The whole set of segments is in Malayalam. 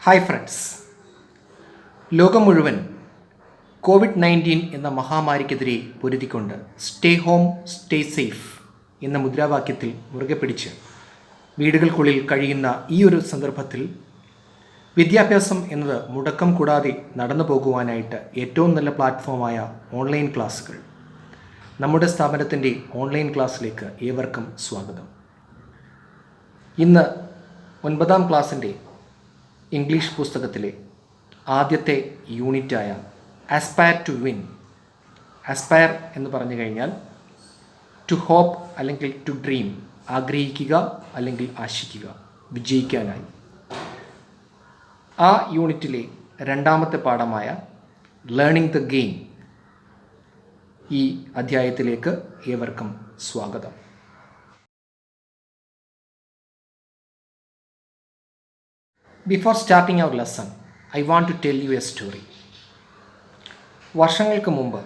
ഹായ് ഫ്രണ്ട്സ്, ലോകം മുഴുവൻ കോവിഡ്-19 എന്ന മഹാമാരിക്കെതിരെ പൊരുതിക്കൊണ്ട് സ്റ്റേ ഹോം സ്റ്റേ സേഫ് എന്ന മുദ്രാവാക്യത്തിൽ മുറുകെ പിടിച്ച് വീടുകൾക്കുള്ളിൽ കഴിയുന്ന ഈ ഒരു സന്ദർഭത്തിൽ വിദ്യാഭ്യാസം എന്നത് മുടക്കം കൂടാതെ നടന്നു പോകുവാനായിട്ട് ഏറ്റവും നല്ല പ്ലാറ്റ്ഫോമായ ഓൺലൈൻ ക്ലാസ്സുകൾ. നമ്മുടെ സ്ഥാപനത്തിൻ്റെ ഓൺലൈൻ ക്ലാസ്സിലേക്ക് ഏവർക്കും സ്വാഗതം. ഇന്ന് 9ാം ക്ലാസ്സിൻ്റെ ഇംഗ്ലീഷ് പുസ്തകത്തിലെ ആദ്യത്തെ യൂണിറ്റായ ആസ്പയർ ടു വിൻ. ആസ്പയർ എന്ന് പറഞ്ഞു കഴിഞ്ഞാൽ ടു ഹോപ്പ് അല്ലെങ്കിൽ ടു ഡ്രീം, ആഗ്രഹിക്കുക അല്ലെങ്കിൽ ആശിക്കുക, വിജയിക്കാനായി. ആ യൂണിറ്റിലെ 2ാമത്തെ പാഠമായ ലേണിംഗ് ദ ഗെയിം, ഈ അധ്യായത്തിലേക്ക് ഏവർക്കും സ്വാഗതം. Before starting our lesson, I want to tell you a story. വർഷങ്ങൾക്ക് മുമ്പ്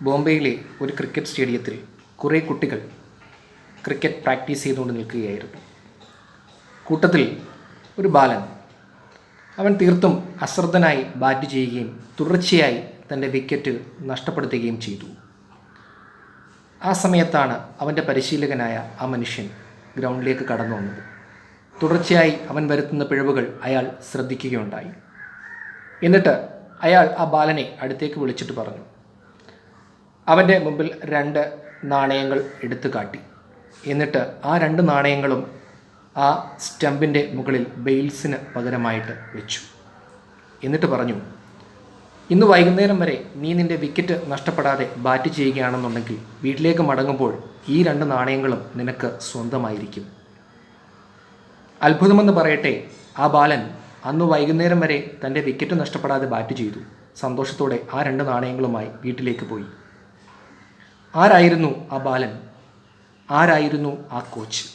ബോംബെയിലെ ഒരു ക്രിക്കറ്റ് സ്റ്റേഡിയത്തിൽ കുറേ കുട്ടികൾ ക്രിക്കറ്റ് പ്രാക്ടീസ് ചെയ്തുകൊണ്ട് നിൽക്കുകയായിരുന്നു. കൂട്ടത്തിൽ ഒരു ബാലൻ, അവൻ തീർത്തും അശ്രദ്ധനായി ബാറ്റ് ചെയ്യുകയും തുടർച്ചയായി തൻ്റെ വിക്കറ്റ് നഷ്ടപ്പെടുത്തുകയും ചെയ്തു. ആ സമയത്താണ് അവൻ്റെ പരിശീലകനായ ആ മനുഷ്യൻ ഗ്രൗണ്ടിലേക്ക് കടന്നു വന്നത്. തുടർച്ചയായി അവൻ വരുത്തുന്ന പിഴവുകൾ അയാൾ ശ്രദ്ധിക്കുകയുണ്ടായി. എന്നിട്ട് അയാൾ ആ ബാലനെ അടുത്തേക്ക് വിളിച്ചിട്ട് പറഞ്ഞു. അവൻ്റെ മുമ്പിൽ 2 നാണയങ്ങൾ എടുത്തു കാട്ടി. എന്നിട്ട് ആ 2 നാണയങ്ങളും ആ സ്റ്റമ്പിൻ്റെ മുകളിൽ ബെയിൽസിന് പകരമായിട്ട് വെച്ചു. എന്നിട്ട് പറഞ്ഞു, ഇന്ന് വൈകുന്നേരം വരെ നീ നിൻ്റെ വിക്കറ്റ് നഷ്ടപ്പെടാതെ ബാറ്റ് ചെയ്യുകയാണെന്നുണ്ടെങ്കിൽ വീട്ടിലേക്ക് മടങ്ങുമ്പോൾ ഈ 2 നാണയങ്ങളും നിനക്ക് സ്വന്തമായിരിക്കും. അത്ഭുതമെന്ന് പറയട്ടെ, ആ ബാലൻ അന്ന് വൈകുന്നേരം വരെ തൻ്റെ വിക്കറ്റ് നഷ്ടപ്പെടാതെ ബാറ്റ് ചെയ്തു. സന്തോഷത്തോടെ ആ 2 നാണയങ്ങളുമായി വീട്ടിലേക്ക് പോയി. ആരായിരുന്നു ആ ബാലൻ? ആരായിരുന്നു ആ കോച്ച്?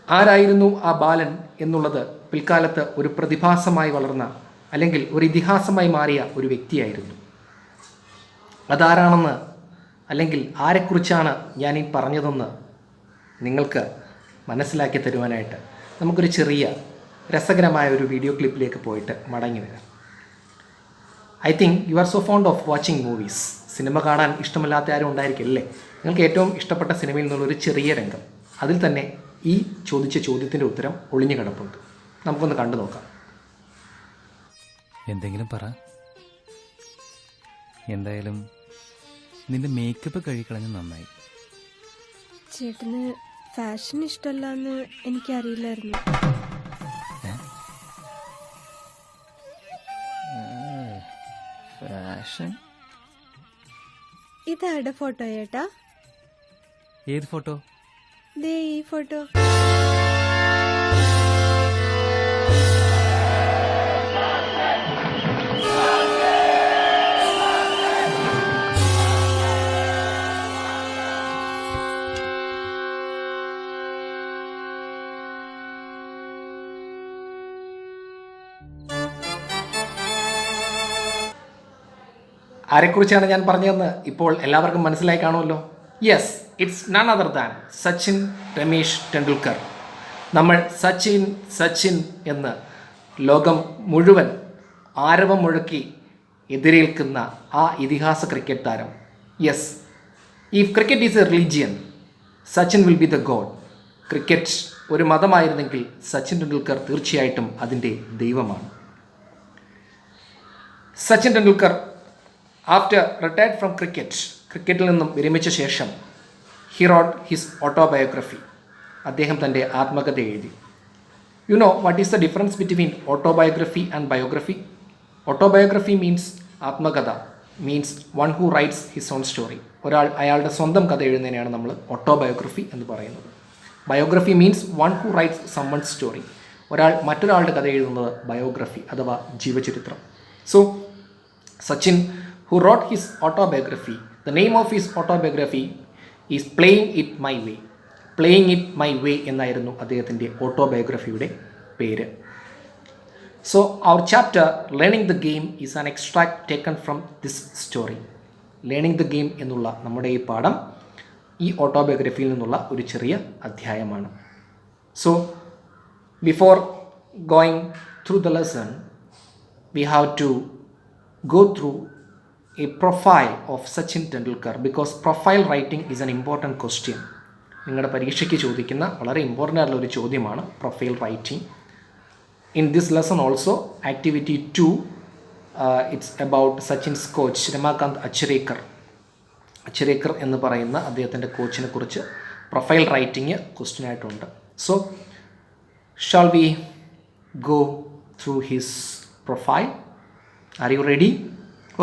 ആരായിരുന്നു ആ ബാലൻ എന്നുള്ളത് പിൽക്കാലത്ത് ഒരു പ്രതിഭാസമായി വളർന്ന, അല്ലെങ്കിൽ ഒരു ഇതിഹാസമായി മാറിയ ഒരു വ്യക്തിയായിരുന്നു. അതാരാണെന്ന്, അല്ലെങ്കിൽ ആരെക്കുറിച്ചാണ് ഞാൻ ഈ പറഞ്ഞതെന്ന് നിങ്ങൾക്ക് മനസ്സിലാക്കി തരുവാനായിട്ട് നമുക്കൊരു ചെറിയ രസകരമായ ഒരു വീഡിയോ ക്ലിപ്പിലേക്ക് പോയിട്ട് മടങ്ങി വരാം. I think you are so fond of watching movies. Cinema കാണാൻ ഇഷ്ടമില്ലാത്ത ആരും ഉണ്ടായിരിക്കില്ലേ? നിങ്ങൾക്ക് ഏറ്റവും ഇഷ്ടപ്പെട്ട സിനിമയിൽ നിന്നുള്ളൊരു ചെറിയ രംഗം, അതിൽ തന്നെ ഈ ചോദിച്ച ചോദ്യത്തിൻ്റെ ഉത്തരം ഒളിഞ്ഞു കിടപ്പുണ്ട്. നമുക്കൊന്ന് കണ്ടു നോക്കാം. എന്തെങ്കിലും പറ. എന്തായാലും നിന്റെ മേക്കപ്പ് കഴുകിക്കളഞ്ഞ് നന്നായി. ചേട്ടന് ഫാഷൻ ഇഷ്ടമല്ലെന്ന് എനിക്കറിയില്ലായിരുന്നു. ഫാഷൻ? ഇതാരുടെ ഫോട്ടോ ചേട്ടാ? ഏത് ഫോട്ടോ? ദേ ഈ ഫോട്ടോ. ആരെക്കുറിച്ചാണ് ഞാൻ പറഞ്ഞതെന്ന് ഇപ്പോൾ എല്ലാവർക്കും മനസ്സിലായി കാണുമല്ലോ. Yes, it's none other than Sachin Ramesh Tendulkar. നമ്മൾ സച്ചിൻ സച്ചിൻ എന്ന് ലോകം മുഴുവൻ ആരവം മുഴക്കി എതിരേൽക്കുന്ന ആ ഇതിഹാസ ക്രിക്കറ്റ് താരം. Yes, if cricket is A religion, Sachin will be the God. Cricket ഒരു മതമായിരുന്നെങ്കിൽ സച്ചിൻ ടെണ്ടുൽക്കർ തീർച്ചയായിട്ടും അതിൻ്റെ ദൈവമാണ്. Sachin Tendulkar after retired from ക്രിക്കറ്റിൽ നിന്നും വിരമിച്ച ശേഷം ഹി റോട്ട് ഹിസ് ഓട്ടോബയോഗ്രഫി. അദ്ദേഹം തൻ്റെ ആത്മകഥ എഴുതി. You know what is the difference between autobiography and biography? Autobiography means ആത്മകഥ, means one who writes his own story. ഒരാൾ അയാളുടെ സ്വന്തം കഥ എഴുതുന്നതിനെയാണ് നമ്മൾ ഓട്ടോബയോഗ്രഫി എന്ന് പറയുന്നത്. Biography means one who writes someone's story. ഒരാൾ മറ്റൊരാളുടെ കഥ എഴുതുന്നത് ബയോഗ്രഫി അഥവാ ജീവചരിത്രം. So Sachin who wrote his autobiography, the name of his autobiography is Playing It My Way. Playing It My Way എന്നായിരുന്നു അദ്ദേഹത്തിൻ്റെ ഓട്ടോബയോഗ്രഫിയുടെ പേര്. So our chapter Learning the Game is an extract taken from this story. Learning the Game എന്നുള്ള നമ്മുടെ ഈ പാഠം ഈ ഓട്ടോബയോഗ്രഫിയിൽ നിന്നുള്ള ഒരു ചെറിയ അധ്യായമാണ്. So Before going through the lesson, we have to go through a profile of Sachin Tendulkar because profile writing is an important question. നിങ്ങളുടെ പരീക്ഷയ്ക്ക് ചോദിക്കുന്ന വളരെ ഇമ്പോർട്ടൻ്റ് ആയിട്ടുള്ള ഒരു ചോദ്യമാണ് profile writing. In this lesson also activity 2 it's about Sachin's coach Ramakant Achrekar എന്ന് പറയുന്ന അദ്ദേഹത്തിൻ്റെ കോച്ചിനെ കുറിച്ച് പ്രൊഫൈൽ റൈറ്റിംഗ് ക്വസ്റ്റ്യൻ ആയിട്ടുണ്ട്. So shall we go through his profile? Are you ready?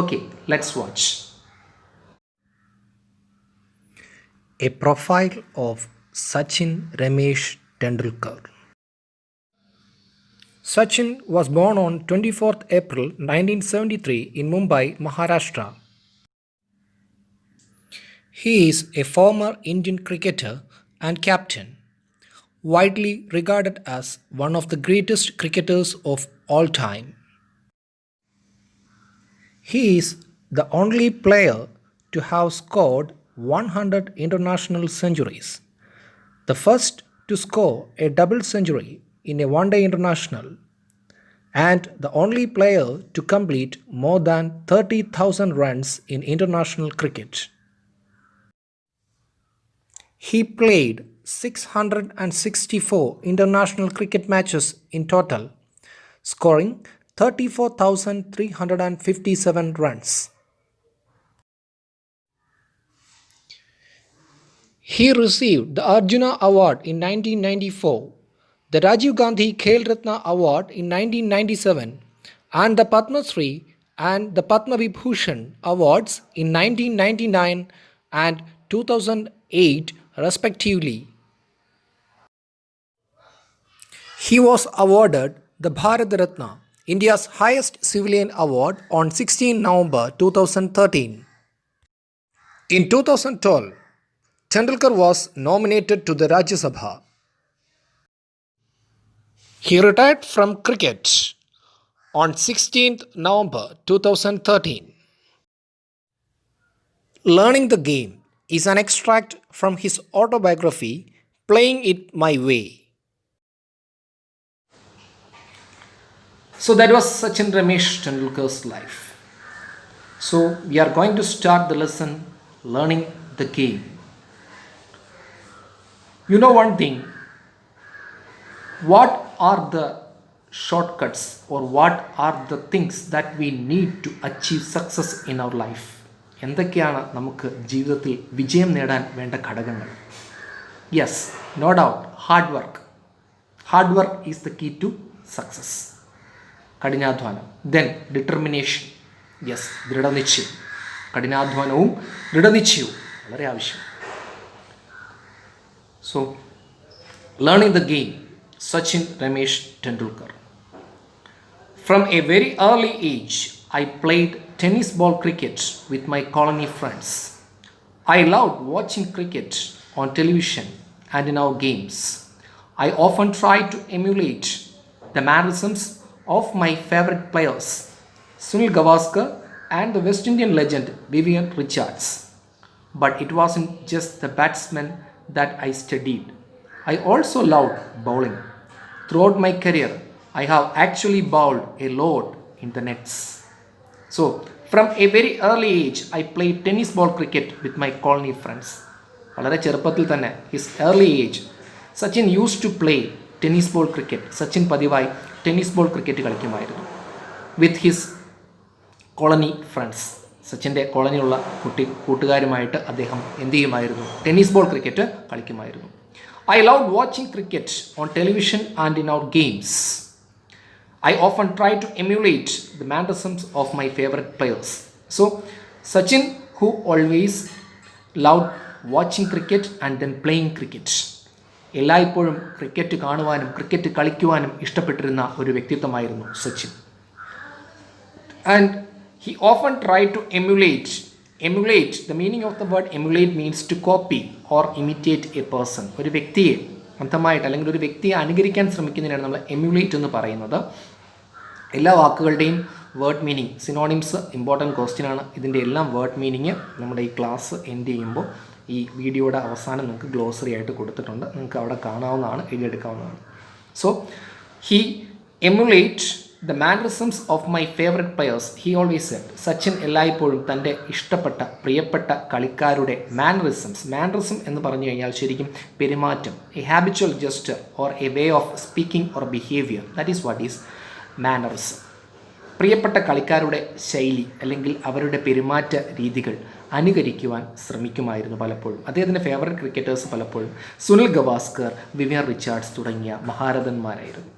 Okay, let's watch. A profile of Sachin Ramesh Tendulkar. Sachin was born on 24th April 1973 in Mumbai, Maharashtra. He is a former Indian cricketer and captain, widely regarded as one of the greatest cricketers of all time. He is the only player to have scored 100 international centuries, the first to score a double century in a one-day international, and the only player to complete more than 30,000 runs in international cricket. He played 664 international cricket matches in total, scoring 34,357 runs. He received the Arjuna Award in 1994, the Rajiv Gandhi Khel Ratna Award in 1997, and the Padma Shri and the Padma Vibhushan Awards in 1999 and 2008 respectively. He was awarded the Bharat Ratna, India's highest civilian award, on 16 November 2013. In 2012, Tendulkar was nominated to the Rajya Sabha. He retired from cricket on 16th November 2013. Learning the game is an extract from his autobiography, Playing It My Way. So that was Sachin Ramesh Tendulkar's life. So we are going to start the lesson, learning the game. You know one thing, what are the shortcuts or what are the things that we need to achieve success in our life? എന്തൊക്കെയാണ് നമുക്ക് ജീവിതത്തിൽ വിജയം നേടാൻ വേണ്ട ഘടകങ്ങൾ? Yes, no doubt, hard work. Hard work is the key to success. കഠിനാധ്വാനം. Then determination. യെസ്, ദൃഢനിശ്ചയം. കഠിനാധ്വാനവും ദൃഢനിശ്ചയവും വളരെ ആവശ്യം. So learning the game, Sachin Ramesh Tendulkar. From a very early age, I played tennis ball cricket with my colony friends. I loved watching cricket on television and in our games. I often tried to emulate the mannerisms of my favorite players, Sunil Gavaskar and the West Indian legend Vivian Richards. But it wasn't just the batsmen that I studied. I also loved bowling. Throughout my career, I have actually bowled a lot in the nets. So, from a very early age, I played tennis ball cricket with my colony friends. വളരെ ചെറുപ്പത്തിൽ തന്നെ, his early age, Sachin use to play tennis ball cricket. Sachin പതിവായി ടെന്നീസ് ബോൾ ക്രിക്കറ്റ് കളിക്കുമായിരുന്നു വിത്ത് ഹിസ് കോളനി ഫ്രണ്ട്സ്. സച്ചിൻ്റെ കോളനിയുള്ള കൂട്ടുകാരുമായിട്ട് അദ്ദേഹം എന്ത് ചെയ്യുമായിരുന്നു? ടെന്നീസ് ബോൾ ക്രിക്കറ്റ് കളിക്കുമായിരുന്നു. I loved watching cricket on television and in our games. I often tried to emulate the mannerisms of my favorite players. So, Sachin, who always loved watching cricket and then playing cricket. എല്ലായ്പ്പോഴും ക്രിക്കറ്റ് കാണുവാനും ക്രിക്കറ്റ് കളിക്കുവാനും ഇഷ്ടപ്പെട്ടിരുന്ന ഒരു വ്യക്തിത്വമായിരുന്നു Sachin. And he often tried to emulate. The meaning of the word emulate means to copy or imitate a person. ഒരു വ്യക്തിയെ അന്ധമായിട്ട് അല്ലെങ്കിൽ ഒരു വ്യക്തിയെ അനുകരിക്കാൻ ശ്രമിക്കുന്നതിനാണ് നമ്മൾ emulate എന്ന് പറയുന്നത്. എല്ലാ വാക്കുകളുടെയും word meaning, synonyms important question ആണ്. ഇതിൻ്റെ എല്ലാം വേർഡ് മീനിങ് നമ്മുടെ ഈ ക്ലാസ് എൻഡ് ചെയ്യുമ്പോൾ ഈ വീഡിയോയുടെ അവസാനം നിങ്ങൾക്ക് ഗ്ലോസറി ആയിട്ട് കൊടുത്തിട്ടുണ്ട്. നിങ്ങൾക്ക് അവിടെ കാണാവുന്നതാണ്, എഴുതിയെടുക്കാവുന്നതാണ്. So He emulates the mannerisms of my favorite players. He always said. Sachin എല്ലായ്പ്പോഴും തൻ്റെ ഇഷ്ടപ്പെട്ട പ്രിയപ്പെട്ട കളിക്കാരുടെ മാനറിസം എന്ന് പറഞ്ഞു കഴിഞ്ഞാൽ ശരിക്കും പെരുമാറ്റം, A habitual jester or a way of speaking or behaviour, that is what is mannerism. പ്രിയപ്പെട്ട കളിക്കാരുടെ ശൈലി അല്ലെങ്കിൽ അവരുടെ പെരുമാറ്റ രീതികൾ അനുകരിക്കുവാൻ ശ്രമിക്കുമായിരുന്നു പലപ്പോഴും. അദ്ദേഹത്തിൻ്റെ ഫേവറേറ്റ് ക്രിക്കറ്റേഴ്സ് പലപ്പോഴും സുനിൽ ഗവാസ്കർ, വിവിയൻ റിച്ചാർഡ്സ് തുടങ്ങിയ മഹാരഥന്മാരായിരുന്നു.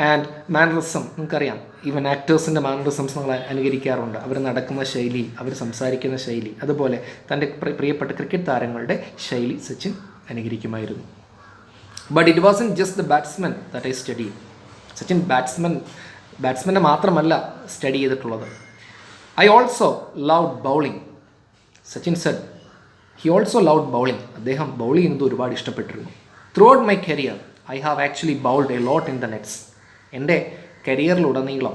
ആൻഡ് മാനറിസം നമുക്കറിയാം, ഈവൻ ആക്ടേഴ്സിൻ്റെ മാനറിസംസ് നമ്മൾ അനുകരിക്കാറുണ്ട്. അവർ നടക്കുന്ന ശൈലി, അവർ സംസാരിക്കുന്ന ശൈലി, അതുപോലെ തൻ്റെ പ്രിയപ്പെട്ട ക്രിക്കറ്റ് താരങ്ങളുടെ ശൈലി സച്ചിൻ അനുകരിക്കുമായിരുന്നു. But it wasn't just the batsman that I study. Sachin ബാറ്റ്സ്മാനെ മാത്രമല്ല സ്റ്റഡി ചെയ്തിട്ടുള്ളത്. I also loved bowling. Sachin said he also loved bowling. അദ്ദേഹം ബൗൾ ചെയ്യുന്നത് ഒരുപാട് ഇഷ്ടപ്പെട്ടിരുന്നു. Throughout my career I have actually bowled a lot in the nets. എൻ്റെ കരിയറിലുടനീളം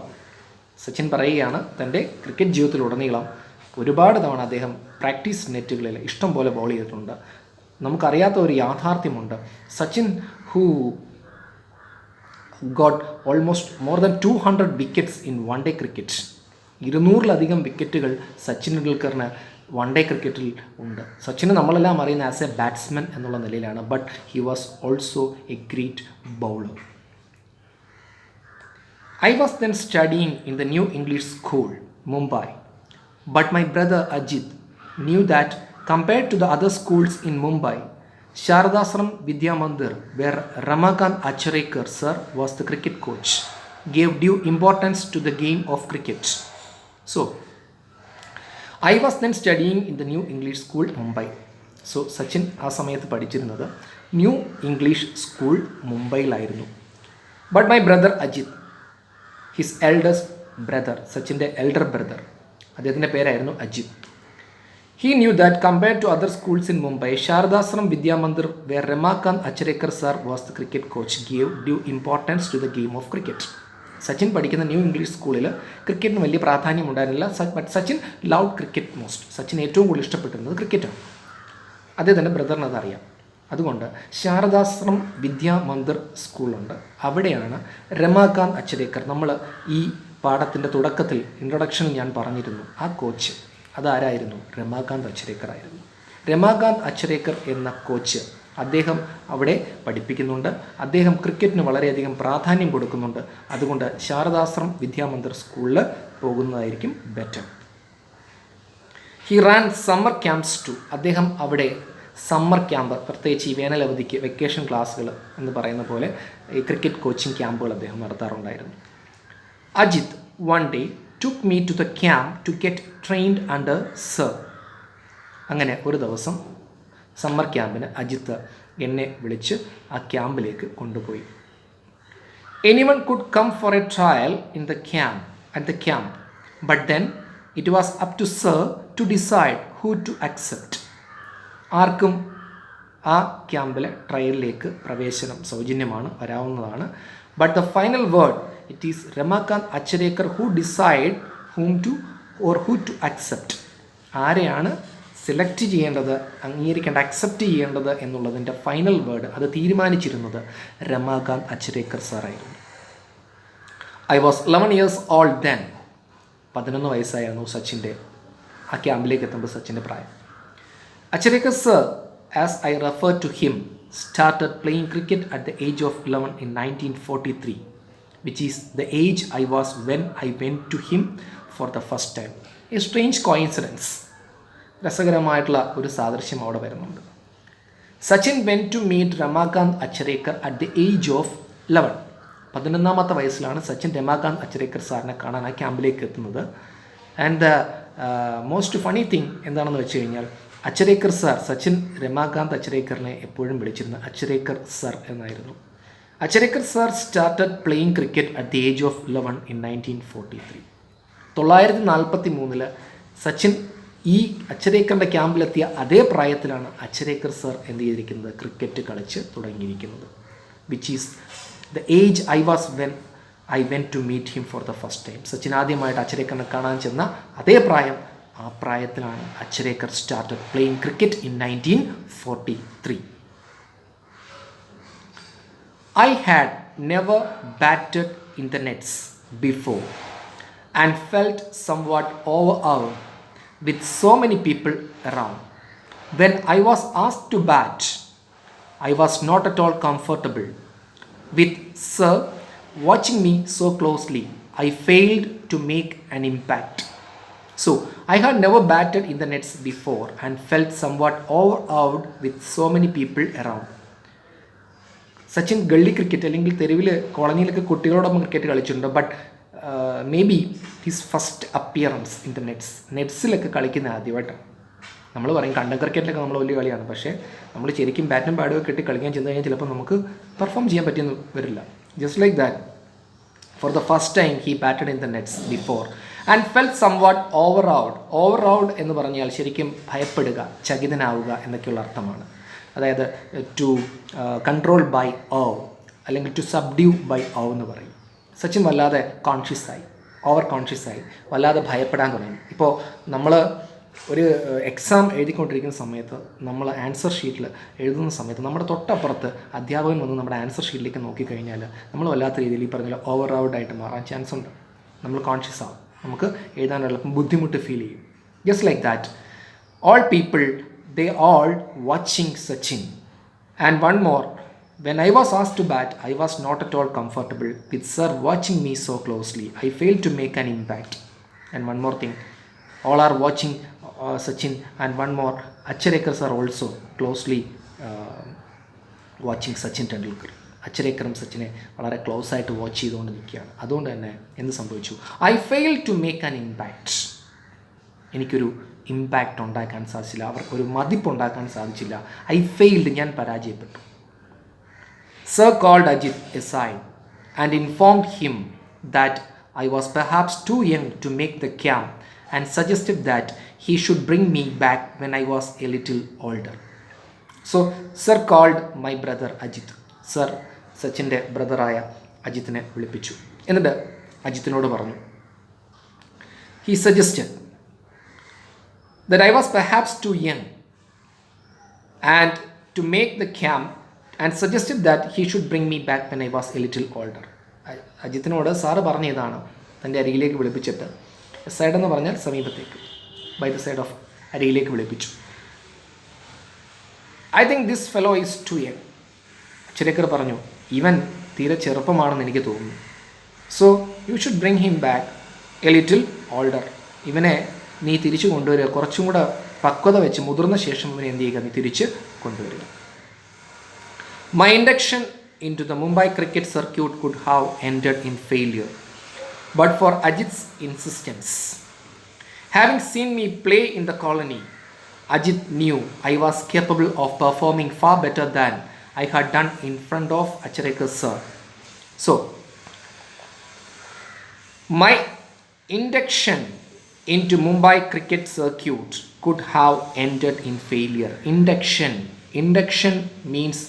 സച്ചിൻ പറയുകയാണ്, തൻ്റെ ക്രിക്കറ്റ് ജീവിതത്തിലുടനീളം ഒരുപാട് തവണ അദ്ദേഹം പ്രാക്ടീസ് നെറ്റുകളിൽ ഇഷ്ടം പോലെ ബൗൾ ചെയ്തിട്ടുണ്ട്. നമുക്കറിയാത്ത ഒരു യാഥാർത്ഥ്യമുണ്ട്. Sachin who got almost more than 200 wickets in one day cricket. 200-ലധികം വിക്കറ്റുകൾ സച്ചിൻ ടെണ്ടുൽക്കറിന് വൺ ഡേ ക്രിക്കറ്റിൽ ഉണ്ട്. സച്ചിനെ നമ്മളെല്ലാം അറിയുന്ന ആസ് എ ബാറ്റ്സ്മാൻ എന്നുള്ള നിലയിലാണ്. But he was also A great bowler. I was then studying in the New English School, Mumbai. But my brother Ajit knew that compared to the other schools in Mumbai, Sharadasram Vidya Mandir, where Ramakant Acharekar sir was the cricket coach, gave due importance to the game of cricket. So, I was then studying in the New English School, Mumbai. So, Sachin ആ സമയത്ത് പഠിച്ചിരുന്നത് ന്യൂ ഇംഗ്ലീഷ് സ്കൂൾ മുംബൈയിലായിരുന്നു. But my brother Ajit, his eldest brother, സച്ചിൻ്റെ എൽഡർ ബ്രദർ, അദ്ദേഹത്തിൻ്റെ പേരായിരുന്നു Ajit. He knew that compared to other schools in Mumbai, Shardashram Vidyamandir where Ramakant Achrekar sir was the cricket coach gave due importance to the game of cricket. Sachin പഠിക്കുന്ന ന്യൂ ഇംഗ്ലീഷ് സ്കൂളിൽ ക്രിക്കറ്റിന് വലിയ പ്രാധാന്യം ഉണ്ടായിരുന്നില്ല. But Sachin love cricket most. Sachin ഏറ്റവും കൂടുതൽ ഇഷ്ടപ്പെട്ടിരുന്നത് ക്രിക്കറ്റാണ്. അദ്ദേഹത്തിൻ്റെ ബ്രദറിന് അതറിയാം. അതുകൊണ്ട് ശാരദാശ്രം വിദ്യാ മന്ദിർ സ്കൂളുണ്ട്, അവിടെയാണ് രമാകാന്ത് അച്ചരേക്കർ. നമ്മൾ ഈ പാഠത്തിൻ്റെ തുടക്കത്തിൽ ഇൻട്രൊഡക്ഷനിൽ ഞാൻ പറഞ്ഞിരുന്നു, ആ കോച്ച് അതാരായിരുന്നു? രമാകാന്ത് അച്ചരേക്കർ ആയിരുന്നു. രമാകാന്ത് അച്ചരേക്കർ എന്ന കോച്ച് അദ്ദേഹം അവിടെ പഠിപ്പിക്കുന്നുണ്ട്. അദ്ദേഹം ക്രിക്കറ്റിന് വളരെയധികം പ്രാധാന്യം കൊടുക്കുന്നുണ്ട്. അതുകൊണ്ട് ശാരദാശ്രം വിദ്യാമന്ദിർ സ്കൂളിൽ പോകുന്നതായിരിക്കും better. He ran summer camps too. അദ്ദേഹം അവിടെ സമ്മർ ക്യാമ്പ്, പ്രത്യേകിച്ച് ഈ വേനലവധിക്ക് വെക്കേഷൻ ക്ലാസ്സുകൾ എന്ന് പറയുന്ന പോലെ ഈ ക്രിക്കറ്റ് കോച്ചിങ് ക്യാമ്പുകൾ അദ്ദേഹം നടത്താറുണ്ടായിരുന്നു. Ajit one day took me to the camp to get trained under sir. അങ്ങനെ ഒരു ദിവസം സമ്മർ ക്യാമ്പിന് അജിത്ത് എന്നെ വിളിച്ച് ആ ക്യാമ്പിലേക്ക് കൊണ്ടുപോയി. Anyone could come for a trial in the camp at the camp, but then it was up to sir to decide who to accept. ആർക്കും ആ ക്യാമ്പിലെ ട്രയലിലേക്ക് പ്രവേശനം സൗജന്യമാണ്, വരാവുന്നതാണ്. But the final word it is Ramakant Achrekar who decide whom to or who to accept. ആരെയാണ് സെലക്ട് ചെയ്യേണ്ടത്, അംഗീകരിക്കേണ്ട, അക്സെപ്റ്റ് ചെയ്യേണ്ടത് എന്നുള്ളതിൻ്റെ ഫൈനൽ വേർഡ് അത് തീരുമാനിച്ചിരുന്നത് രമാകാന്ത് അച്ചരേക്കർ സാറായിരുന്നു. I was 11 years old then. 11 വയസ്സായിരുന്നു സച്ചിൻ്റെ ആ ക്യാമ്പിലേക്ക് എത്തുമ്പോൾ സച്ചിൻ്റെ പ്രായം. Achareka sir, as I refer to him, started playing cricket at the age of 11 in 1943, which is the age I was when I went to him for the first time. A strange coincidence. രസകരമായിട്ടുള്ള ഒരു സാദൃശ്യം അവിടെ വരുന്നുണ്ട്. Sachin went to meet Ramakant Achrekar at the age of 11. 11ാമത്തെ വയസ്സിലാണ് സച്ചിൻ രമാകാന്ത് അച്ചരേക്കർ സാറിനെ കാണാൻ ആ ക്യാമ്പിലേക്ക് എത്തുന്നത്. And the most funny thing എന്താണെന്ന് വെച്ച് കഴിഞ്ഞാൽ, അച്ചരേക്കർ സാർ, സച്ചിൻ രമാകാന്ത് അച്ചരേക്കറിനെ എപ്പോഴും വിളിച്ചിരുന്നത് അച്ചരേക്കർ സർ എന്നായിരുന്നു. Achrekar sir started playing cricket at the age of 11 in 1943. 1943 Sachin ഈ അച്ചരേക്കറിൻ്റെ ക്യാമ്പിലെത്തിയ അതേ പ്രായത്തിലാണ് അച്ചരേക്കർ സർ എന്ത് ചെയ്തിരിക്കുന്നത്, ക്രിക്കറ്റ് കളിച്ച് തുടങ്ങിയിരിക്കുന്നത്. Which is the age I was when I went to meet him for the first time. Sachin ആദ്യമായിട്ട് അച്ചരേക്കറിനെ കാണാൻ ചെന്ന അതേ പ്രായം, ആ പ്രായത്തിലാണ് Achrekar started playing cricket in 1943. I had never batted in the nets before and felt somewhat overawed with so many people around. When I was asked to bat, I was not at all comfortable. With Sir watching me so closely, I failed to make an impact. So, I had never batted in the nets before and felt somewhat overawed with so many people around. Sachin gully cricket അല്ലെങ്കിൽ തെരുവിൽ കോളനിയിലൊക്കെ കുട്ടികളോടൊപ്പം ക്രിക്കറ്റ് കളിച്ചിട്ടുണ്ട്. But maybe his first appearance in the നെറ്റ്സിലൊക്കെ കളിക്കുന്ന ആദ്യമായിട്ടാണ്. നമ്മൾ പറയും കണ്ടം ക്രിക്കറ്റിലൊക്കെ നമ്മൾ വലിയ കളിയാണ്, പക്ഷേ നമ്മൾ ശരിക്കും ബാറ്റും പാഡും ഒക്കെ ഇട്ട് കളിക്കാൻ ചെന്ന് കഴിഞ്ഞാൽ ചിലപ്പോൾ നമുക്ക് പെർഫോം ചെയ്യാൻ പറ്റിയെന്ന് വരില്ല. Just like that, for the first time he batted in the nets before and felt somewhat overawed എന്ന് പറഞ്ഞാൽ ശരിക്കും ഭയപ്പെടുക, ചകിതനാവുക എന്നൊക്കെയുള്ള അർത്ഥമാണ്. അതായത് ടു കൺട്രോൾ ബൈ അല്ലെങ്കിൽ ടു സബ്ഡ്യൂ ബൈ എന്ന് പറയും. സച്ചിൻ വല്ലാതെ ഓവർ കോൺഷ്യസായി വല്ലാതെ ഭയപ്പെടാൻ തുടങ്ങി. ഇപ്പോൾ നമ്മൾ ഒരു എക്സാം എഴുതിക്കൊണ്ടിരിക്കുന്ന സമയത്ത് നമ്മൾ ആൻസർ ഷീറ്റിൽ എഴുതുന്ന സമയത്ത് നമ്മുടെ തൊട്ടപ്പുറത്ത് അധ്യാപകൻ വന്ന് നമ്മുടെ ആൻസർ ഷീറ്റിലേക്ക് നോക്കിക്കഴിഞ്ഞാൽ നമ്മൾ വല്ലാത്ത രീതിയിൽ ഈ പറഞ്ഞ ഓവറൗഡായിട്ട് മാറാൻ ചാൻസ് ഉണ്ട്. നമ്മൾ കോൺഷ്യസ് ആവും, നമുക്ക് എഴുതാനുള്ള ബുദ്ധിമുട്ട് ഫീൽ ചെയ്യും. Just like that, all people they all watching Sachin. And one more, when I was asked to bat, I was not at all comfortable with Sir watching me so closely. I failed to make an impact. And one more thing, all are watching Sachin. And one more, Acharyakas are also closely watching Sachin Tendulkar. അച്ചരേക്കറും സച്ചിനെ വളരെ ക്ലോസ് ആയിട്ട് വാച്ച് ചെയ്തുകൊണ്ട് നിൽക്കുകയാണ്. അതുകൊണ്ട് തന്നെ എന്ത് സംഭവിച്ചു? I fail to make an impact. എനിക്കൊരു ഇമ്പാക്റ്റ് ഉണ്ടാക്കാൻ സാധിച്ചില്ല, അവർക്കൊരു മതിപ്പുണ്ടാക്കാൻ സാധിച്ചില്ല. ഐ ഫെയിൽഡ്, ഞാൻ പരാജയപ്പെട്ടു. Sir called Ajit aside and informed him that I was perhaps too young to make the camp and suggested that he should bring me back when I was a little older. So, Sir called my brother Ajit. Sir സച്ചിൻ്റെ ബ്രദറായ അജിത്തിനെ വിളിപ്പിച്ചു. എന്നിട്ട് അജിത്തിനോട് പറഞ്ഞു, he suggested that I was perhaps too young and to make the camp and suggested that he should bring me back when I was a little older. അജിത്തിനോട് സാറ് പറഞ്ഞതാണ് തൻ്റെ അരികിലേക്ക് വിളിപ്പിച്ചിട്ട്, സൈഡ് എന്ന് പറഞ്ഞാൽ സമീപത്തേക്ക്, ബൈ ദ സൈഡ് ഓഫ് അരികിലേക്ക് വിളിപ്പിച്ചു. I think this fellow is too young. Achrekar പറഞ്ഞു, ഇവൻ തീരെ ചെറുപ്പമാണെന്ന് എനിക്ക് തോന്നുന്നു. So you should bring him back a little older. ഇവനെ നീ തിരിച്ചു കൊണ്ടുവരിക, കുറച്ചും കൂടെ പക്വത വെച്ച് മുതിർന്ന ശേഷം ഇവനെ എന്ത് ചെയ്യുക, നീ തിരിച്ച് കൊണ്ടുവരിക. My induction into the Mumbai cricket circuit could have ended in failure but for Ajit's insistence. Having seen me play in the colony, Ajit knew I was capable of performing far better than I had done in front of Acharyakas sir. So, my induction into Mumbai cricket circuit could have ended in failure. Induction means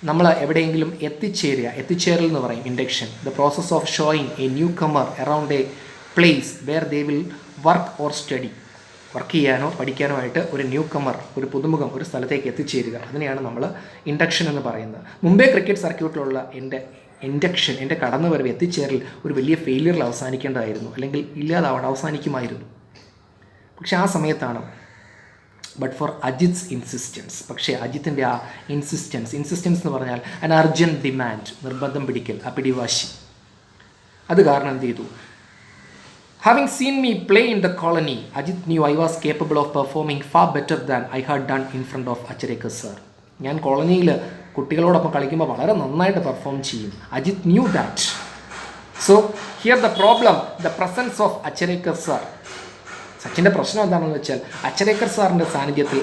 നമ്മൾ എവിടെയെങ്കിലും എത്തിച്ചേരൽ എന്ന് പറയും induction. The process of showing a newcomer around a place where they will work or study. Work ചെയ്യാനോ പഠിക്കാനോ ആയിട്ട് ഒരു ന്യൂ കമർ, ഒരു പുതുമുഖം ഒരു സ്ഥലത്തേക്ക് എത്തിച്ചേരുക, അതിനെയാണ് നമ്മൾ ഇൻഡക്ഷൻ എന്ന് പറയുന്നത്. മുംബൈ ക്രിക്കറ്റ് സർക്യൂട്ടിലുള്ള എൻ്റെ കടന്നുവരവ്, എത്തിച്ചേരൽ ഒരു വലിയ ഫെയിലിയറിൽ അവസാനിക്കേണ്ടതായിരുന്നു, അല്ലെങ്കിൽ അവസാനിക്കുമായിരുന്നു. പക്ഷെ ആ സമയത്താണ് ബട്ട് ഫോർ അജിത്സ് ഇൻസിസ്റ്റൻസ്. പക്ഷേ അജിത്തിൻ്റെ ആ ഇൻസിസ്റ്റൻസ് എന്ന് പറഞ്ഞാൽ അൻ അർജൻറ്റ് ഡിമാൻഡ്, നിർബന്ധം പിടിക്കൽ, ആ പിടിവാശി, അത് കാരണം എന്ത് ചെയ്തു? Having seen me play in the colony, Ajit knew I was capable of performing far better than I had done in front of Acharyakas sir. ഞാൻ കോളനിയിൽ കുട്ടികളോടൊപ്പം കളിക്കുമ്പോൾ വളരെ നന്നായിട്ട് പെർഫോം ചെയ്യും. Ajit knew that. So here the problem, the presence of Acharyakas sir. സച്ചിൻ്റെ പ്രശ്നം എന്താണെന്ന് വെച്ചാൽ Acharyakas സാറിൻ്റെ സാന്നിധ്യത്തിൽ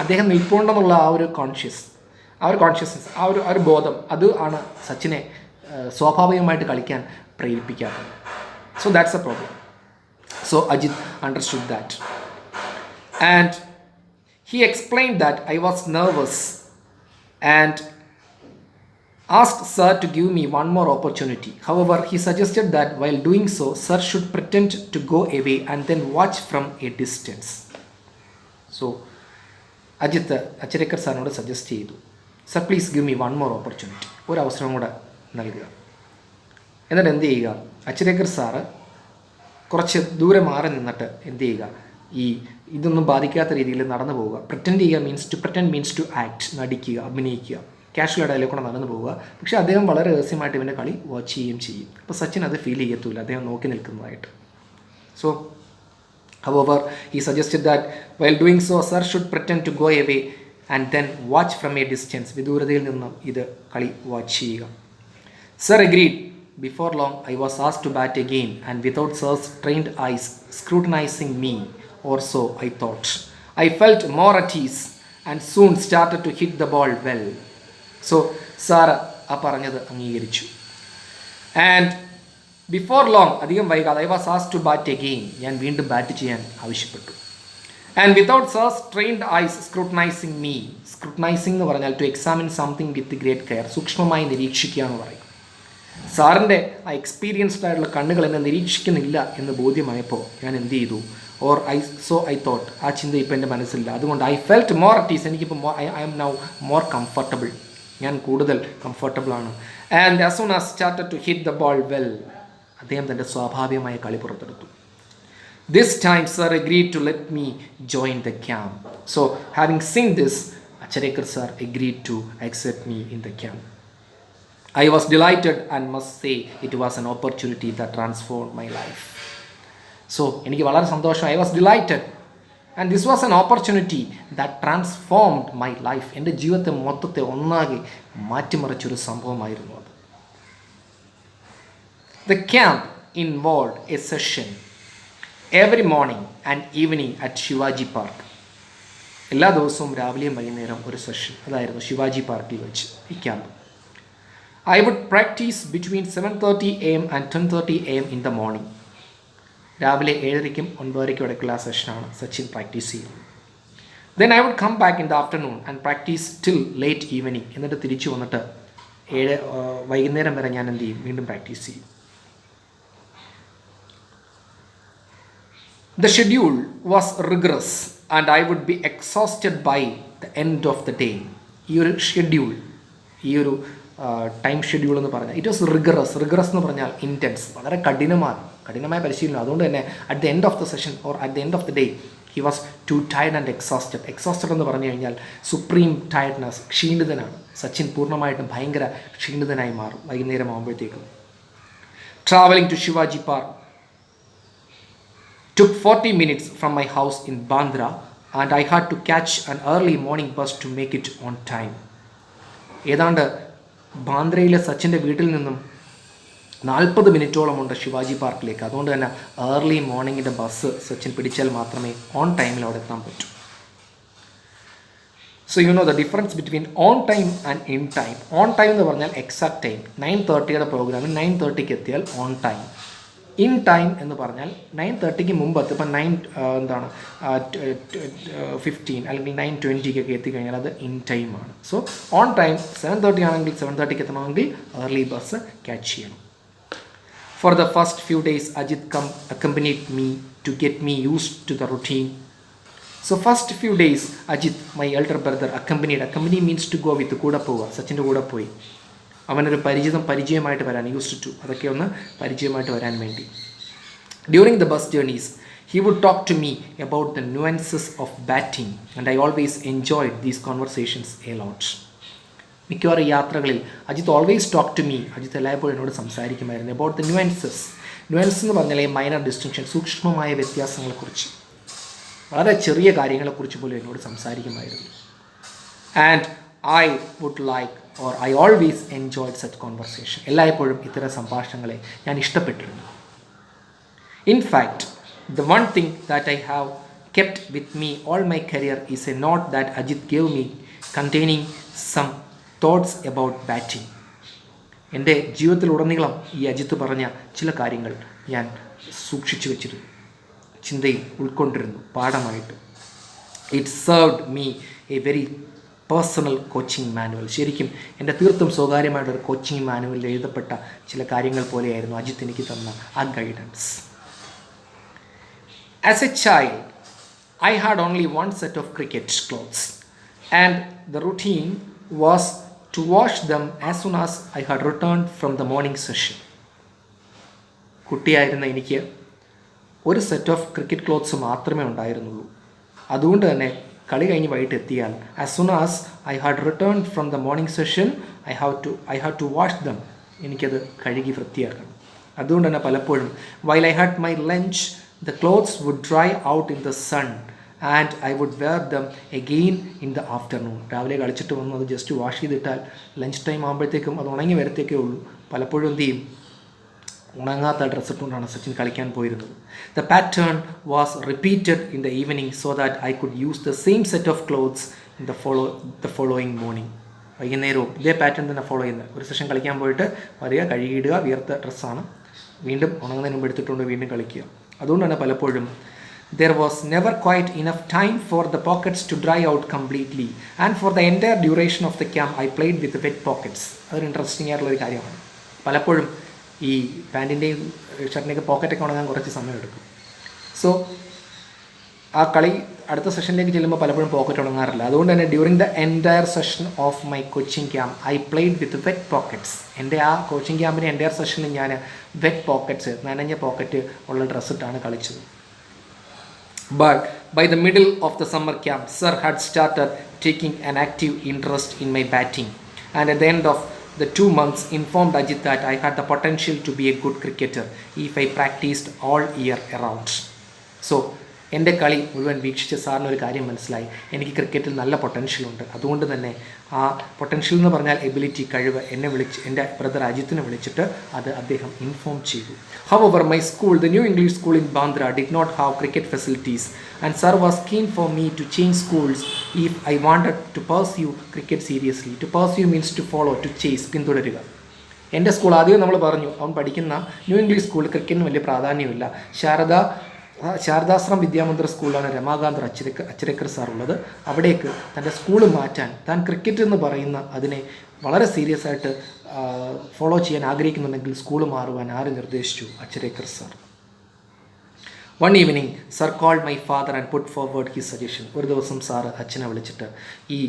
അദ്ദേഹം നിൽപ്പുണ്ടെന്നുള്ള ആ ഒരു കോൺഷ്യസ്നസ്, ആ ഒരു ബോധം, അത് ആണ് സച്ചിനെ സ്വാഭാവികമായിട്ട് കളിക്കാൻ പ്രേരിപ്പിക്കാത്തത്. So that's the problem. So Ajit understood that. And he explained that I was nervous and asked sir to give me one more opportunity. However, he suggested that while doing so, sir should pretend to go away and then watch from a distance. So Ajit Acharyakas സാറിനോട് സജസ്റ്റ് ചെയ്തു, sir please give me one more opportunity, ഒരു അവസരം കൂടെ നൽകുക. എന്നിട്ട് എന്ത് ചെയ്യുക, അച്ചരേക്കർ സാറ് കുറച്ച് ദൂരെ മാറി നിന്നിട്ട് എന്ത് ചെയ്യുക, ഇതൊന്നും ബാധിക്കാത്ത രീതിയിൽ നടന്നു പോവുക. പ്രിറ്റൻഡ് ചെയ്യുക പ്രിറ്റൻഡ് മീൻസ് ടു ആക്ട്, നടിക്കുക, അഭിനയിക്കുക, കാഷ്വൽ അതിലെ കൂടെ നടന്നു പോവുക. പക്ഷേ അദ്ദേഹം വളരെ രഹസ്യമായിട്ട് ഇവൻ്റെ കളി വാച്ച് ചെയ്യുകയും ചെയ്യും. അപ്പോൾ സച്ചിൻ അത് ഫീൽ ചെയ്യത്തില്ല, അദ്ദേഹം നോക്കി നിൽക്കുന്നതായിട്ട്. So however, he suggested that while doing so, sir should pretend to go away and then watch from a distance. വിദൂരതയിൽ നിന്നും ഇത് കളി വാച്ച് ചെയ്യുക. Sir agreed. Before long, I was asked to bat again, and without sir's trained eyes scrutinizing me, or so I thought, I felt more at ease and soon started to hit the ball well. So, sir ആ പറഞ്ഞത് അംഗീകരിച്ചു. And ബിഫോർ ലോങ്, അധികം വൈകാതെ, I was asked to bat again, ഞാൻ വീണ്ടും ബാറ്റ് ചെയ്യാൻ ആവശ്യപ്പെട്ടു. And without sir's trained eyes scrutinising me. Scrutinising എന്ന് പറഞ്ഞാൽ to examine something with great care, സൂക്ഷ്മമായി നിരീക്ഷിക്കുക എന്ന് പറയും. സാറിൻ്റെ ആ എക്സ്പീരിയൻസ്ഡ് ആയിട്ടുള്ള കണ്ണുകൾ എന്നെ നിരീക്ഷിക്കുന്നില്ല എന്ന് ബോധ്യമായപ്പോൾ ഞാൻ എന്ത് ചെയ്തു, ഐ തോട്ട്, ആ ചിന്ത ഇപ്പോൾ എൻ്റെ മനസ്സിലില്ല. അതുകൊണ്ട് I felt more at ease, എനിക്കിപ്പോൾ I'm now more comfortable, ഞാൻ കൂടുതൽ കംഫർട്ടബിളാണ്. And as soon as started to hit the ball well, അദ്ദേഹം തൻ്റെ സ്വാഭാവികമായ കളി പുറത്തെടുത്തു. This time sir agreed to let me join the camp. So having seen this, Achrekar sir agreed to accept me in the camp. I was delighted and must say it was an opportunity that transformed my life. So എനിക്ക് വളരെ സന്തോഷം. I was delighted and this was an opportunity that transformed my life. എൻ്റെ ജീവിതത്തെ മൊത്തത്തെ ഒന്നാകെ മാറ്റിമറിച്ചൊരു സംഭവമായിരുന്നു അത്. The camp involved a session every morning and evening at Shivaji Park. എല്ലാ ദിവസവും രാവിലെയും വൈകുന്നേരം ഒരു സെഷൻ, അതായിരുന്നു ശിവാജി പാർക്കിൽ വെച്ച് ഈ camp. I would practice between 7:30 AM and 10:30 AM in the morning. രാവിലെ 7:30-ക്കും 9:30-ക്കും ഇടയ്ക്കുള്ള ആ സെഷനാണ് സച്ചിൻ പ്രാക്ടീസ് ചെയ്യുന്നത്. Then I would come back in the afternoon and practice till late evening. എന്നിട്ട് തിരിച്ചു വന്നിട്ട് വൈകുന്നേരം വരെ ഞാൻ എന്ത് ചെയ്യും, വീണ്ടും പ്രാക്ടീസ് ചെയ്യും. The schedule was rigorous and I would be exhausted by the end of the day. ഈ ഒരു ഷെഡ്യൂൾ, ഈ ഒരു ടൈം ഷെഡ്യൂൾ എന്ന് പറഞ്ഞാൽ ഇറ്റ് വാസ് റിഗറസ് എന്ന് പറഞ്ഞാൽ ഇൻറ്റൻസ്, വളരെ കഠിനമായ പരിശീലനം. അതുകൊണ്ട് തന്നെ at the end of the session or at the end of the day he was too tired and exhausted എന്ന് പറഞ്ഞു കഴിഞ്ഞാൽ സുപ്രീം ടയർഡ്നെസ്, ക്ഷീണിതനാണ്. സച്ചിൻ പൂർണ്ണമായിട്ടും ഭയങ്കര ക്ഷീണിതനായി മാറും വൈകുന്നേരം ആകുമ്പോഴത്തേക്കും. Travelling to Shivaji Park took 40 minutes from my house in Bandra and I had to catch an early morning bus to make it on time. ഏതാണ്ട് ബാന്ദ്രയിലെ സച്ചിൻ്റെ വീട്ടിൽ നിന്നും 40 മിനിറ്റോളമുണ്ട് ശിവാജി പാർക്കിലേക്ക്. അതുകൊണ്ട് തന്നെ ഏർലി മോർണിംഗിൻ്റെ ബസ് സച്ചിൻ പിടിച്ചാൽ മാത്രമേ ഓൺ ടൈമിൽ അവിടെ എത്താൻ പറ്റൂ. So you know the difference between on time and in time. On time എന്ന് പറഞ്ഞാൽ എക്സാക്ട് ടൈം, 9:30 പ്രോഗ്രാമിൽ 9:30 എത്തിയാൽ ഓൺ ടൈം. ഇൻ ടൈം എന്ന് പറഞ്ഞാൽ 9:30 മുമ്പ് എത്തും. ഇപ്പം 9:15 അല്ലെങ്കിൽ 9:20 എത്തിക്കഴിഞ്ഞാൽ അത് ഇൻ ടൈമാണ്. സോ ഓൺ ടൈം 7:30 ആണെങ്കിൽ 7:30 എത്തണമെങ്കിൽ ഏർലി ബസ് ക്യാച്ച് ചെയ്യണം. For the first few days Ajit accompanied me to get me used to the routine. So first few days Ajit, my elder brother, accompany means to go with, കൂടെ പോവുക, സച്ചിൻ്റെ കൂടെ പോയി അവനൊരു പരിചയമായിട്ട് വരാൻ, യൂസ്ഡ് ടു, അതൊക്കെ ഒന്ന് പരിചയമായിട്ട് വരാൻ വേണ്ടി. During the bus journeys he would talk to me about the nuances of batting and I always enjoyed these conversations a lot. മിക്കവാറും യാത്രകളിൽ Ajit always talk to me, Ajit എല്ലായ്പ്പോഴും എന്നോട് സംസാരിക്കുമായിരുന്നു അബൌട്ട് ദ നുവൻസസ് എന്ന് പറഞ്ഞാൽ മൈനർ ഡിസ്റ്റിങ്ഷൻ, സൂക്ഷ്മമായ വ്യത്യാസങ്ങളെക്കുറിച്ച്, വളരെ ചെറിയ കാര്യങ്ങളെക്കുറിച്ച് പോലും എന്നോട് സംസാരിക്കുമായിരുന്നു. And I would like or I always enjoyed such conversation. എല്ലായ്പ്പോഴും ഇത്തരം സംഭാഷണങ്ങളെ ഞാൻ ഇഷ്ടപ്പെട്ടിരുന്നു. In fact, the one thing that I have kept with me all my career is a note that Ajit gave me containing some thoughts about batting. എൻ്റെ ജീവിതത്തിലുടനീളം ഈ അജിത്ത് പറഞ്ഞ ചില കാര്യങ്ങൾ ഞാൻ സൂക്ഷിച്ചു വെച്ചിരുന്നു, ചിന്തയിൽ ഉൾക്കൊണ്ടിരുന്നു പാഠമായിട്ട്. It served me a very personal coaching manual. ശരിക്കും എൻ്റെ തീർത്തും സ്വകാര്യമായിട്ടൊരു കോച്ചിങ് മാനുവലിൽ എഴുതപ്പെട്ട ചില കാര്യങ്ങൾ പോലെയായിരുന്നു അജിത്ത് എനിക്ക് തന്ന ആ guidance. As A child I had only one set of cricket clothes and the routine was to wash them as soon as I had returned from the morning session. കുട്ടിയായിരുന്ന എനിക്ക് ഒരു സെറ്റ് ഓഫ് ക്രിക്കറ്റ് ക്ലോത്ത്സ് മാത്രമേ ഉണ്ടായിരുന്നുള്ളൂ. അതുകൊണ്ട് തന്നെ കളി കഴിഞ്ഞ് വൈകിട്ട് എത്തിയാൽ as soon as I had return from the morning session I have to wash them. എനിക്കത് കഴുകി വൃത്തിയാക്കണം. അതുകൊണ്ട് തന്നെ പലപ്പോഴും while I had my lunch the clothes would dry out in the sun and I would wear them again in the afternoon. രാവിലെ കളിച്ചിട്ട് വന്ന് അത് ജസ്റ്റ് വാഷ് ചെയ്തിട്ടാൽ ലഞ്ച് ടൈം ആകുമ്പോഴത്തേക്കും അത് ഉണങ്ങി വരത്തേക്കേ ഉള്ളൂ. പലപ്പോഴും എന്ത് ചെയ്യും, ഉണങ്ങാത്ത ഡ്രസ്സ് ഇട്ടുകൊണ്ടാണ് സച്ചിൻ കളിക്കാൻ പോയിരുന്നത്. The pattern was repeated in the evening so that I could use the same set of clothes in the following morning. വൈകുന്നേരവും ഇതേ പാറ്റേൺ തന്നെ ഫോളോ ചെയ്യുന്നത്. ഒരു സെഷൻ കളിക്കാൻ പോയിട്ട് വരിക, കഴുകിയിടുക, വിയർത്ത ഡ്രസ്സാണ്, വീണ്ടും ഉണങ്ങുന്നതിന് മുമ്പ് എടുത്തിട്ടുണ്ട് വീണ്ടും കളിക്കുക. അതുകൊണ്ട് തന്നെ പലപ്പോഴും there was never quite enough time for the pockets to dry out completely and for the entire duration of the camp I played with wet pockets. അതൊരു ഇൻട്രസ്റ്റിംഗ് ആയിട്ടുള്ളൊരു കാര്യമാണ്. പലപ്പോഴും ഈ പാൻറ്റിൻ്റെയും ഷർട്ടിൻ്റെയൊക്കെ പോക്കറ്റൊക്കെ ഉണങ്ങാൻ കുറച്ച് സമയമെടുക്കും. സോ ആ കളി അടുത്ത സെഷനിലേക്ക് ചെല്ലുമ്പോൾ പലപ്പോഴും പോക്കറ്റ് ഉണങ്ങാറില്ല. അതുകൊണ്ട് തന്നെ during the entire session of my coaching camp I played with wet pockets. എൻ്റെ ആ കോച്ചിങ് ക്യാമ്പിൻ്റെ എൻറ്റയർ സെഷനിൽ ഞാൻ വെറ്റ് പോക്കറ്റ്സ്, നനഞ്ഞ പോക്കറ്റ് ഉള്ള ഡ്രസ്സിട്ടാണ് കളിച്ചത്. But by the middle of the summer camp, Sir had started taking an active interest in my batting, and at the end of the 2 months informed Ajit that I had the potential to be a good cricketer if I practiced all year around. So എൻ്റെ കളി മുഴുവൻ വീക്ഷിച്ച സാറിനൊരു കാര്യം മനസ്സിലായി, എനിക്ക് ക്രിക്കറ്റിൽ നല്ല പൊട്ടൻഷ്യലുണ്ട്. അതുകൊണ്ട് തന്നെ ആ പൊട്ടൻഷ്യൽ എന്ന് പറഞ്ഞാൽ എബിലിറ്റി, കഴിവ്, എന്നെ വിളിച്ച് എൻ്റെ ബ്രദർ അജിത്തിനെ വിളിച്ചിട്ട് അത് അദ്ദേഹം ഇൻഫോം ചെയ്തു. However, my school, the New English School in Bandra, did not have cricket facilities, and Sir was keen for me to change schools if I wanted to pursue cricket seriously. To pursue means to follow, to chase, പിന്തുടരുക. എൻ്റെ സ്കൂൾ ആദ്യം നമ്മൾ പറഞ്ഞു, അവൻ പഠിക്കുന്ന ന്യൂ ഇംഗ്ലീഷ് സ്കൂളിൽ ക്രിക്കറ്റിന് വലിയ പ്രാധാന്യമില്ല. ശാരദാശ്രം വിദ്യാമന്ദിർ സ്കൂളിലാണ് രമാകാന്ത് അച്ചരക്കർ സാർ ഉള്ളത്. അവിടേക്ക് തൻ്റെ സ്കൂൾ മാറ്റാൻ, താൻ ക്രിക്കറ്റ് എന്ന് പറയുന്ന അതിനെ വളരെ സീരിയസ് ആയിട്ട് ഫോളോ ചെയ്യാൻ ആഗ്രഹിക്കുന്നുണ്ടെങ്കിൽ സ്കൂൾ മാറുവാൻ ആര് നിർദ്ദേശിച്ചു? Achrekar sir. One evening sir called my father and put forward his suggestion. ഒരു ദിവസം സാറ് അച്ഛനെ വിളിച്ചിട്ട് ഈ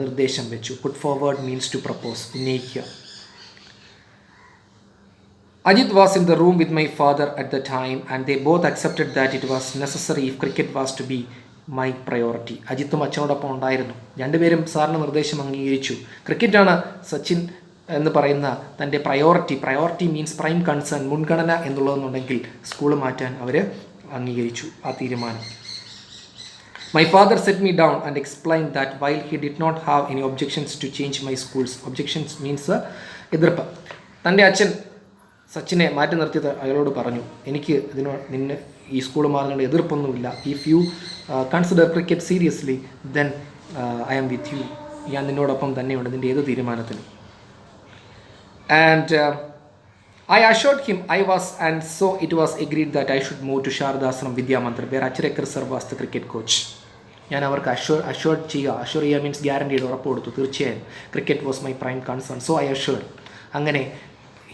നിർദ്ദേശം വെച്ചു. Put forward means to propose, ഉന്നയിക്കുക. Ajit was in the room with my father at the time and they both accepted that it was necessary if cricket was to be my priority. അജിത്തും അച്ഛനോടൊപ്പം ഉണ്ടായിരുന്നു. രണ്ടുപേരും സാറിൻ്റെ നിർദ്ദേശം അംഗീകരിച്ചു. ക്രിക്കറ്റാണ് സച്ചിൻ എന്ന് പറയുന്ന തൻ്റെ പ്രയോറിറ്റി മീൻസ് പ്രൈം കൺസേൺ, മുൻഗണന എന്നുള്ളതെന്നുണ്ടെങ്കിൽ സ്കൂൾ മാറ്റാൻ അവർ അംഗീകരിച്ചു ആ തീരുമാനം. My father set me down and explained that while he did not have any objections to change my schools, objections means എതിർപ്പ്. തൻ്റെ അച്ഛൻ സച്ചിനെ മാറ്റി നിർത്തിയത് അയാളോട് പറഞ്ഞു, എനിക്ക് നിന്നെ ഈ സ്കൂൾ മാറുന്നതിനുള്ള എതിർപ്പൊന്നുമില്ല. If you consider cricket seriously then I am with you. ഞാൻ നിന്നോടൊപ്പം തന്നെയുണ്ട് നിൻ്റെ ഏത് തീരുമാനത്തിനും. And I assured him I was, and so it was agreed that I should move to Sharadasram Vidyamandir, where Achrekar sir was the cricket coach. ഞാൻ അവർക്ക് അഷ്യൂർ ചെയ്യുക മീൻസ് ഗ്യാരണ്ടീഡ്, ഉറപ്പ് കൊടുത്തു. തീർച്ചയായും cricket was my prime concern, so I assure. അങ്ങനെ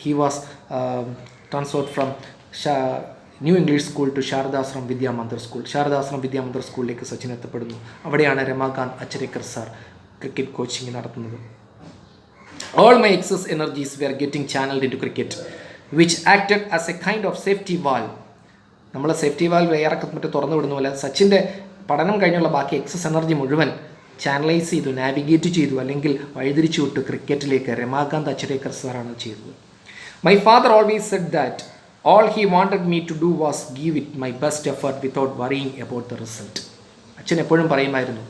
he was transferred from New English School to Shardashram Vidyamandir school. Shardashram Vidyamandir സ്കൂളിലേക്ക് സച്ചിൻ എത്തപ്പെടുന്നു. അവിടെയാണ് Ramakant Achrekar sir cricket coaching നടത്തുന്നത്. All my excess energies were getting channeled into cricket, which acted as a kind of safety valve. നമ്മൾ സേഫ്റ്റി വാൽവ് എയറൊക്കെ മറ്റേ തുറന്നു വിടുന്ന പോലെ സച്ചിൻ്റെ പഠനം കഴിഞ്ഞുള്ള ബാക്കി എക്സസ് എനർജി മുഴുവൻ ചാനലൈസ് ചെയ്തു, നാവിഗേറ്റ് ചെയ്തു, അല്ലെങ്കിൽ വഴിതിരിച്ചു വിട്ടു ക്രിക്കറ്റിലേക്ക്. രമാകാന്ത് അച്ചരേക്കർ സാറാണ് ചെയ്തത്. My father always said that all he wanted me to do was give it my best effort without worrying about the result. അച്ഛൻ എപ്പോഴും പറയുമായിരുന്നു,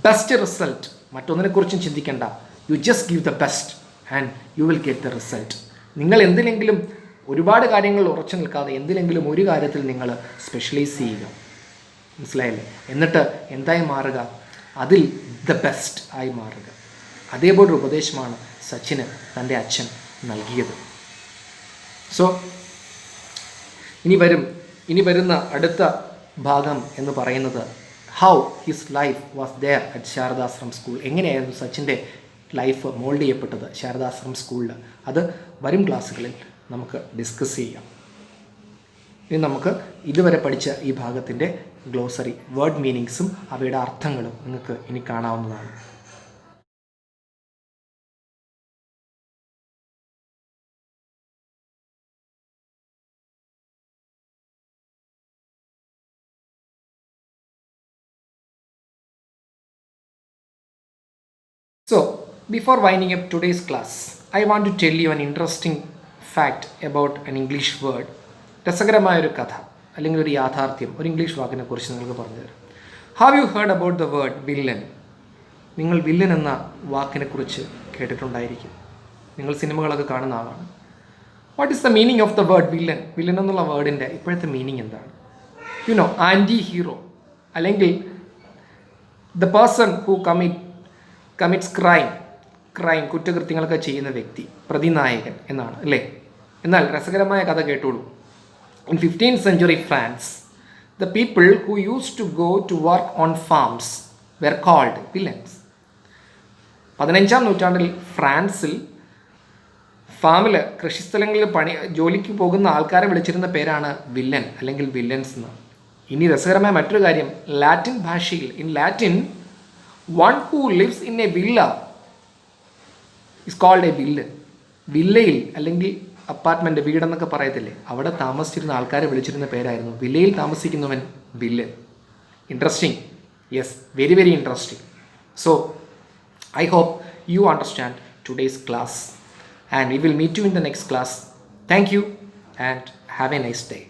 ബെസ്റ്റ് റിസൾട്ട്, മറ്റൊന്നിനെക്കുറിച്ചും ചിന്തിക്കേണ്ട, you just give the best and you will get the result. നിങ്ങൾ എന്തിനെങ്കിലും ഒരുപാട് കാര്യങ്ങൾ ഉറച്ചു നിൽക്കാതെ എന്തിനെങ്കിലും ഒരു കാര്യത്തിൽ നിങ്ങൾ സ്പെഷ്യലൈസ് ചെയ്യുക, മനസ്സിലായില്ലേ? എന്നിട്ട് എന്തായി മാറുക? അതിൽ ദ ബെസ്റ്റ് ആയി മാറുക. അതേപോലൊരു ഉപദേശമാണ് സച്ചിന് തൻ്റെ അച്ഛൻ നൽകിയത്. സോ ഇനി വരുന്ന അടുത്ത ഭാഗം എന്ന് പറയുന്നത് how his life was there at Shardashram school. എങ്ങനെയായിരുന്നു സച്ചിൻ്റെ ലൈഫ് മോൾഡ് ചെയ്യപ്പെട്ടത് ശാരദാശ്രം സ്കൂളിൽ? അത് വരും ക്ലാസ്സുകളിൽ നമുക്ക് ഡിസ്കസ് ചെയ്യാം. ഇനി നമുക്ക് ഇതുവരെ പഠിച്ച ഈ ഭാഗത്തിൻ്റെ ഗ്ലോസറി, വേർഡ് മീനിങ്സും അവയുടെ അർത്ഥങ്ങളും നിങ്ങൾക്ക് ഇനി കാണാവുന്നതാണ്. So, before winding up today's class, I want to tell you an interesting fact about an English word. രസകരമായൊരു കഥ അല്ലെങ്കിൽ ഒരു യാഥാർത്ഥ്യം ഒരു ഇംഗ്ലീഷ് വാക്കിനെ കുറിച്ച് നിങ്ങൾക്ക് പറഞ്ഞുതരാം. Have you heard about the word villain? നിങ്ങൾ വില്ലൻ എന്ന വാക്കിനെ കുറിച്ച് കേട്ടിട്ടുണ്ടായിരിക്കും. നിങ്ങൾ സിനിമകളൊക്കെ കാണുന്ന ആളാണ്. What is the meaning of the word villain? Villain എന്നുള്ള വേർഡിൻ്റെ ഇപ്പോഴത്തെ മീനിങ് എന്താണ്? യു നോ, ആൻറ്റി ഹീറോ അല്ലെങ്കിൽ the person who commits crime കുറ്റകൃത്യങ്ങളൊക്കെ ചെയ്യുന്ന വ്യക്തി, പ്രതിനായകൻ എന്നാണ് അല്ലേ? എന്നാൽ രസകരമായ കഥ കേട്ടോളൂ. In 15th century France, the people who used to go to work on farms were called villains. 15ാം നൂറ്റാണ്ടിൽ ഫ്രാൻസിൽ ഫാമിൽ കൃഷിസ്ഥലങ്ങളിൽ ജോലിക്ക് പോകുന്ന ആൾക്കാരെ വിളിച്ചിരുന്ന പേരാണ് വില്ലൻ അല്ലെങ്കിൽ വില്ലൻസ് എന്ന്. ഇനി രസകരമായ മറ്റൊരു കാര്യം, ലാറ്റിൻ ഭാഷയിൽ in Latin one who lives in a villa is called a villain. വില്ലയിൽ അല്ലെങ്കിൽ അപ്പാർട്ട്മെൻറ്റ്, വീടെന്നൊക്കെ പറയത്തില്ലേ, അവിടെ താമസിച്ചിരുന്ന ആൾക്കാരെ വിളിച്ചിരുന്ന പേരായിരുന്നു വില്ലയിൽ താമസിക്കുന്നവൻ villain. Interesting, yes, very very interesting. So I hope you understand today's class, and we will meet you in the next class. Thank you and have a nice day.